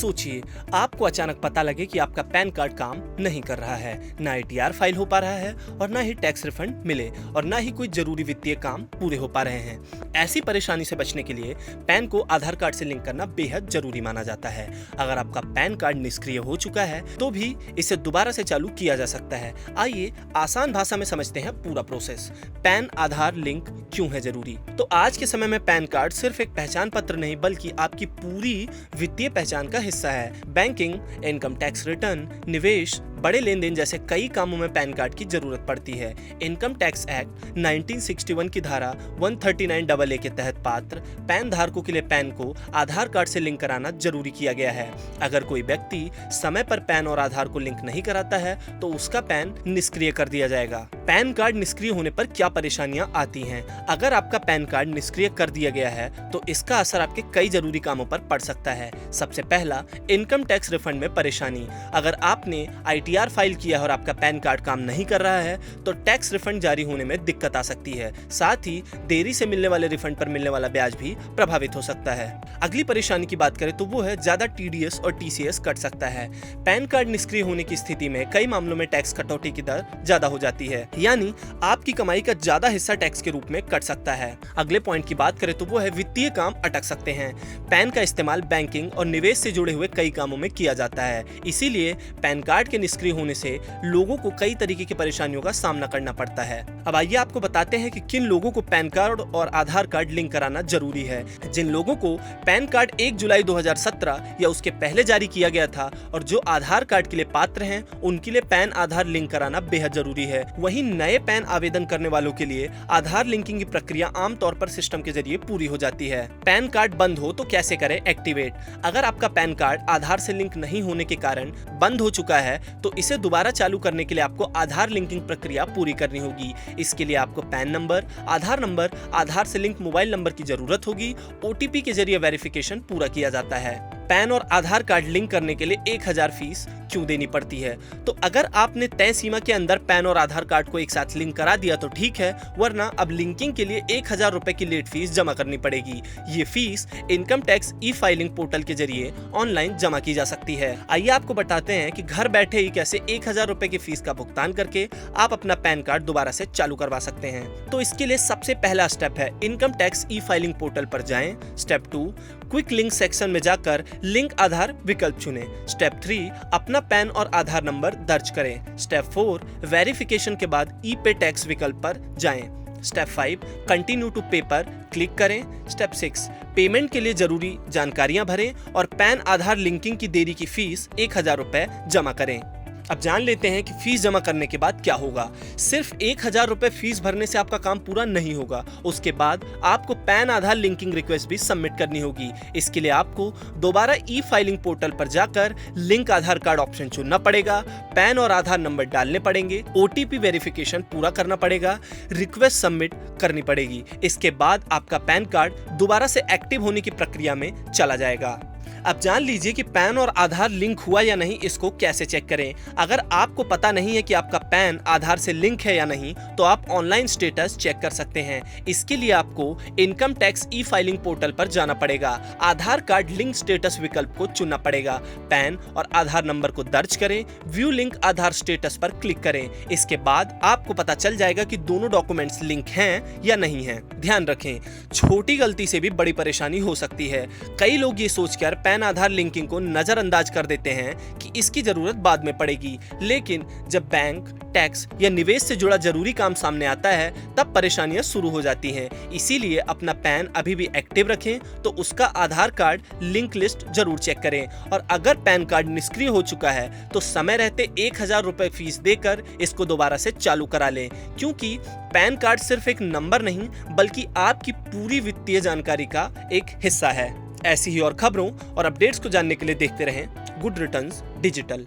सोचिए, आपको अचानक पता लगे कि आपका पैन कार्ड काम नहीं कर रहा है, ना ITR फाइल हो पा रहा है और ना ही टैक्स रिफंड मिले और ना ही कोई जरूरी वित्तीय काम पूरे हो पा रहे हैं। ऐसी परेशानी से बचने के लिए पैन को आधार कार्ड से लिंक करना बेहद जरूरी माना जाता है। अगर आपका पैन कार्ड निष्क्रिय हो चुका है तो भी इसे दोबारा से चालू किया जा सकता है। आइए आसान भाषा में समझते हैं पूरा प्रोसेस। पैन आधार लिंक क्यों है जरूरी? तो आज के समय में पैन कार्ड सिर्फ एक पहचान पत्र नहीं बल्कि आपकी पूरी वित्तीय पहचान का हिस्सा है। बैंकिंग, इनकम टैक्स रिटर्न, निवेश, बड़े लेन देन जैसे कई कामों में पैन कार्ड की जरूरत पड़ती है। इनकम टैक्स एक्ट 1961 की धारा 139AA के तहत पात्र पैन धारकों के लिए पैन को आधार कार्ड से लिंक कराना जरूरी किया गया है। अगर कोई व्यक्ति समय पर पैन और आधार को लिंक नहीं कराता है तो उसका पैन निष्क्रिय कर दिया जाएगा। पैन कार्ड निष्क्रिय होने पर क्या परेशानियां आती हैं? अगर आपका पैन कार्ड निष्क्रिय कर दिया गया है तो इसका असर आपके कई जरूरी कामों पर पड़ सकता है। सबसे पहला, इनकम टैक्स रिफंड में परेशानी। अगर आपने ITR फाइल किया है और आपका पैन कार्ड काम नहीं कर रहा है तो टैक्स रिफंड जारी होने में दिक्कत आ सकती है। साथ ही देरी से मिलने वाले रिफंड पर मिलने वाला ब्याज भी प्रभावित हो सकता है। अगली परेशानी की बात करें तो वो है ज्यादा TDS और TCS कट सकता है। पैन कार्ड निष्क्रिय होने की स्थिति में कई मामलों में टैक्स कटौती की दर ज्यादा हो जाती है, यानी आपकी कमाई का ज्यादा हिस्सा टैक्स के रूप में कट सकता है। अगले पॉइंट की बात करें तो वो है वित्तीय काम अटक सकते हैं। पैन का इस्तेमाल बैंकिंग और निवेश से जुड़े हुए कई कामों में किया जाता है, इसीलिए पैन कार्ड के निष्क्रिय होने से लोगों को कई तरीके की परेशानियों का सामना करना पड़ता है। अब आइए आपको बताते हैं कि किन लोगों को पैन कार्ड और आधार कार्ड लिंक कराना जरूरी है। जिन लोगों को पैन कार्ड 1 जुलाई 2017 या उसके पहले जारी किया गया था और जो आधार कार्ड के लिए पात्र हैं, उनके लिए पैन आधार लिंक कराना बेहद जरूरी है। वहीं नए पैन आवेदन करने वालों के लिए आधार लिंकिंग की प्रक्रिया आमतौर पर सिस्टम के जरिए पूरी हो जाती है। पैन कार्ड बंद हो तो कैसे करें एक्टिवेट? अगर आपका पैन कार्ड आधार से लिंक नहीं होने के कारण बंद हो चुका है तो इसे दोबारा चालू करने के लिए आपको आधार लिंकिंग प्रक्रिया पूरी करनी होगी। इसके लिए आपको पैन नंबर, आधार से लिंक मोबाइल नंबर की जरूरत होगी। OTP के जरिए वेरिफिकेशन पूरा किया जाता है। पैन और आधार कार्ड लिंक करने के लिए 1000 फीस क्यों देनी पड़ती है? तो अगर आपने तय सीमा के अंदर पैन और आधार कार्ड को एक साथ लिंक करा दिया तो ठीक है, वरना अब लिंकिंग के लिए 1000 रुपए की लेट फीस जमा करनी पड़ेगी। ये फीस इनकम टैक्स ई-फाइलिंग पोर्टल के जरिए ऑनलाइन जमा की जा सकती है। आइए आपको बताते हैं कि घर बैठे ही कैसे 1000 रुपए की फीस का भुगतान करके आप अपना पैन कार्ड दोबारा से चालू करवा सकते हैं। तो इसके लिए सबसे पहला स्टेप है इनकम टैक्स ई-फाइलिंग पोर्टल पर जाएं। स्टेप 2, क्विक लिंक सेक्शन में जाकर लिंक आधार विकल्प चुनें। स्टेप 3, अपना पैन और आधार नंबर दर्ज करें। स्टेप 4, वेरिफिकेशन के बाद ई पे टैक्स विकल्प पर जाएं। स्टेप 5, कंटिन्यू टू पे पर क्लिक करें। स्टेप 6, पेमेंट के लिए जरूरी जानकारियां भरें और पैन आधार लिंकिंग की देरी की फीस 1000 रुपए जमा करें। अब जान लेते हैं कि फीस जमा करने के बाद क्या होगा। सिर्फ 1000 रुपए फीस भरने से आपका काम पूरा नहीं होगा। उसके बाद आपको पैन आधार लिंकिंग रिक्वेस्ट भी सबमिट करनी होगी। इसके लिए आपको दोबारा ई-फाइलिंग पोर्टल पर जाकर लिंक आधार कार्ड ऑप्शन चुनना पड़ेगा, पैन और आधार नंबर डालने पड़ेंगे, OTP वेरिफिकेशन पूरा करना पड़ेगा, रिक्वेस्ट सबमिट करनी पड़ेगी। इसके बाद आपका पैन कार्ड दोबारा से एक्टिव होने की प्रक्रिया में चला जाएगा। अब जान लीजिए कि पैन और आधार लिंक हुआ या नहीं, इसको कैसे चेक करें। अगर आपको पता नहीं है कि आपका पैन आधार से लिंक है या नहीं तो आप ऑनलाइन स्टेटस चेक कर सकते हैं। इसके लिए आपको इनकम टैक्स ई-फाइलिंग पोर्टल पर जाना पड़ेगा, आधार कार्ड लिंक स्टेटस विकल्प को चुनना पड़ेगा, पैन और आधार नंबर को दर्ज करें, व्यू लिंक आधार स्टेटस पर क्लिक करें। इसके बाद आपको पता चल जाएगा कि दोनों डॉक्यूमेंट्स लिंक हैं या नहीं हैं। ध्यान रखें, छोटी गलती से भी बड़ी परेशानी हो सकती है। कई लोग ये सोचकर पैन आधार लिंकिंग को नजरअंदाज कर देते हैं कि इसकी जरूरत बाद में पड़ेगी, लेकिन जब बैंक, टैक्स या निवेश से जुड़ा जरूरी काम सामने आता है तब परेशानियां शुरू हो जाती हैं। इसीलिए अपना पैन अभी भी एक्टिव रखें तो उसका आधार कार्ड लिंक लिस्ट जरूर चेक करें और अगर पैन कार्ड निष्क्रिय हो चुका है तो समय रहते 1000 रुपए फीस देकर इसको दोबारा से चालू करा लें, क्योंकि पैन कार्ड सिर्फ एक नंबर नहीं बल्कि आपकी पूरी वित्तीय जानकारी का एक हिस्सा है। ऐसी ही और खबरों और अपडेट्स को जानने के लिए देखते रहें गुड रिटर्न्स डिजिटल।